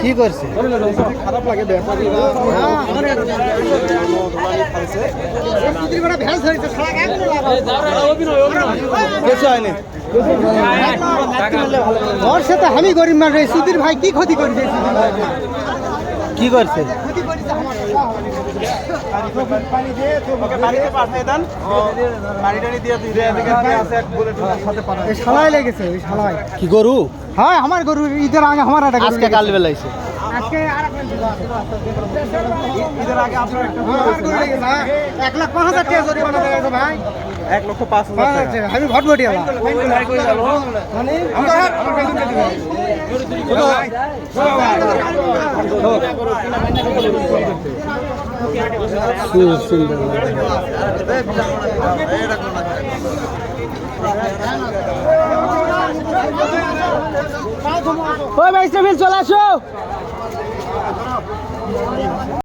কি করছে খারাপ লাগে কিছু হয়নি ওর সাথে আমি গরিব মানুষ সুধীর ভাই কি ক্ষতি করেছে কি করছে শালাই লেগেছে কি গরু হ্যাঁ আমার গরু ঈদের আগে আমার একটা আজকে কাল বেলাইছে আজকে ঈদের আগে আপনার 1,05,000 টাকা জরিমানা দেওয়া গেছে ভাই 1,05,000 আমি ভটভটি আলা মানে ওই ভাই সেফিল চলে আসো